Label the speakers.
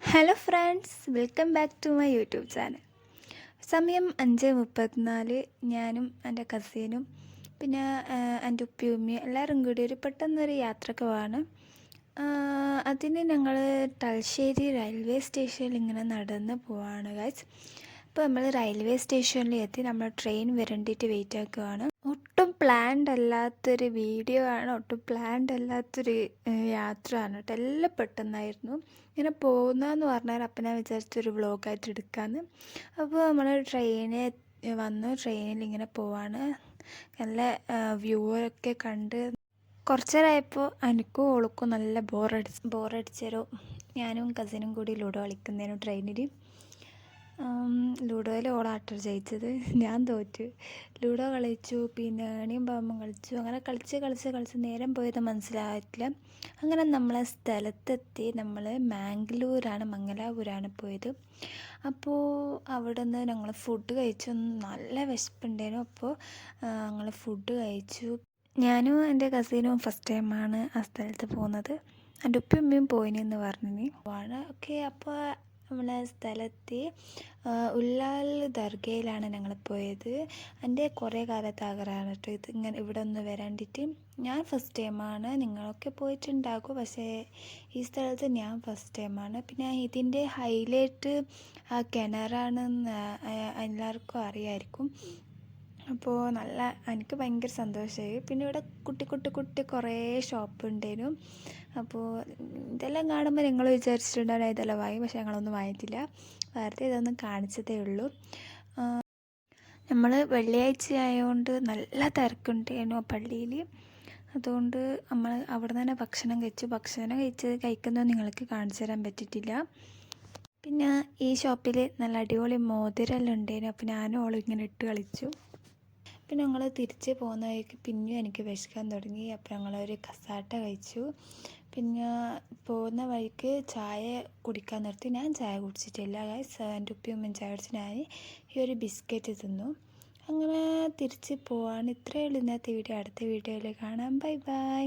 Speaker 1: Hello friends, welcome back to my YouTube channel. സമയം 5:34. ഞാനും എൻ്റെ കസിനും പിന്നെ എൻ്റെ ഉപ്പയും ഉമ്മയും എല്ലാവരും കൂടി ഒരു പെട്ടെന്നൊരു യാത്രക്ക് പോവാണ്. അതിന് ഞങ്ങൾ തലശ്ശേരി റെയിൽവേ സ്റ്റേഷനിൽ ഇങ്ങനെ നടന്ന് പോവാണ് ഗൈസ്. അപ്പോൾ നമ്മൾ റെയിൽവേ സ്റ്റേഷനിൽ എത്തി. നമ്മൾ ട്രെയിൻ വരേണ്ടിയിട്ട് വെയിറ്റ് ആക്കുകയാണ്. ഒട്ടും പ്ലാൻഡ് അല്ലാത്തൊരു വീഡിയോ ആണ്, ഒട്ടും പ്ലാൻഡ് അല്ലാത്തൊരു യാത്രയാണ് കേട്ടോ. എല്ലാം പെട്ടെന്നായിരുന്നു. ഇങ്ങനെ പോകുന്നതെന്ന് പറഞ്ഞാൽ അപ്പം ഞാൻ വിചാരിച്ചൊരു വ്ളോഗായിട്ട് എടുക്കാമെന്ന്. അപ്പോൾ നമ്മൾ വന്നു, ട്രെയിനിൽ ഇങ്ങനെ പോവാണ്. നല്ല വ്യൂ ഒക്കെ കണ്ട് കുറച്ച് നേരമായപ്പോൾ എനിക്കും ഓൾക്കും നല്ല ബോറടിച്ചൊരു ഞാനും കസിനും കൂടി ലൂഡോ കളിക്കുന്നതിനും ട്രെയിനിൽ. ലൂഡോയിൽ ഓളാട്ടോ ജയിച്ചത്, ഞാൻ തോറ്റു. ലൂഡോ കളിച്ചു, പിന്നെ ഏണിയും പാമ്പും കളിച്ചു. അങ്ങനെ കളിച്ച് നേരം പോയത് മനസ്സിലായിട്ടില്ല. അങ്ങനെ നമ്മളെ സ്ഥലത്തെത്തി. നമ്മൾ മംഗലാപുരാണ് പോയത്. അപ്പോൾ അവിടെ നിന്ന് ഞങ്ങൾ ഫുഡ് കഴിച്ചു. നല്ല വിശപ്പുണ്ടായിരുന്നു. അപ്പോൾ ഞങ്ങൾ ഫുഡ് കഴിച്ചു. ഞാനും എൻ്റെ കസിനും ഫസ്റ്റ് ടൈമാണ് ആ സ്ഥലത്ത് പോകുന്നത്. എൻ്റെ ഉപ്പയും ഉമ്മയും പോയിനെന്ന് പറഞ്ഞു. ഓക്കെ, അപ്പോൾ നമ്മളെ സ്ഥലത്ത് ഉള്ളാൽ ദർഗയിലാണ് ഞങ്ങൾ പോയത്. എൻ്റെ കുറേ കാലത്ത് ആഗ്രഹമാണ് കേട്ടോ ഇങ്ങനെ ഇവിടെ ഒന്ന് വരാണ്ടിട്ട്. ഞാൻ ഫസ്റ്റ് ടൈമാണ്. നിങ്ങളൊക്കെ പോയിട്ടുണ്ടാകും, പക്ഷേ ഈ സ്ഥലത്ത് ഞാൻ ഫസ്റ്റ് ടൈമാണ്. പിന്നെ ഇതിൻ്റെ ഹൈലൈറ്റ് ആ കിണറാണെന്ന് എല്ലാവർക്കും അറിയാമായിരിക്കും. അപ്പോൾ എനിക്ക് ഭയങ്കര സന്തോഷമായി. പിന്നെ ഇവിടെ കുട്ടി കുറേ ഷോപ്പ് ഉണ്ടായിരുന്നു. അപ്പോൾ ഇതെല്ലാം കാണുമ്പോൾ നിങ്ങൾ വിചാരിച്ചിട്ടുണ്ടാകും ഇതെല്ലാം വാങ്ങി, പക്ഷേ ഞങ്ങളൊന്നും വാങ്ങിയിട്ടില്ല. വെറുതെ ഇതൊന്നും കാണിച്ചതേ ഉള്ളൂ. നമ്മൾ വെള്ളിയാഴ്ച ആയതുകൊണ്ട് നല്ല തിരക്കുണ്ടായിരുന്നു പള്ളിയിൽ. അതുകൊണ്ട് നമ്മൾ അവിടെ നിന്ന് തന്നെ ഭക്ഷണം കഴിക്കുന്നത് നിങ്ങൾക്ക് കാണിച്ചു തരാൻ പറ്റിയിട്ടില്ല. പിന്നെ ഈ ഷോപ്പിൽ നല്ല അടിപൊളി മോതിരെല്ലാം ഉണ്ടായിരുന്നു. അപ്പോൾ ഞാനും ഓളും ഇങ്ങനെ ഇട്ട് കളിച്ചു. പിന്നെ ഞങ്ങൾ തിരിച്ച് പോകുന്ന വഴിക്ക് പിന്നെയും എനിക്ക് വിശക്കാൻ തുടങ്ങി. അപ്പോൾ ഞങ്ങളൊരു കസാട്ട കഴിച്ചു. പിന്നെ പോകുന്ന വഴിക്ക് ചായ കുടിക്കാൻ നിർത്തി. ഞാൻ ചായ കുടിച്ചിട്ടില്ല ഗൈസ്. എൻ്റെ ഉപ്പയും ഉമ്മയും ചായ കുടിച്ച് ഞാൻ ഈ ഒരു ബിസ്ക്കറ്റ് തിന്നു. അങ്ങനെ തിരിച്ച് പോവാണ്. ഇത്രയേ ഉള്ളൂ ഇന്നത്തെ വീഡിയോ. അടുത്ത വീഡിയോയിൽ കാണാം. Bye bye.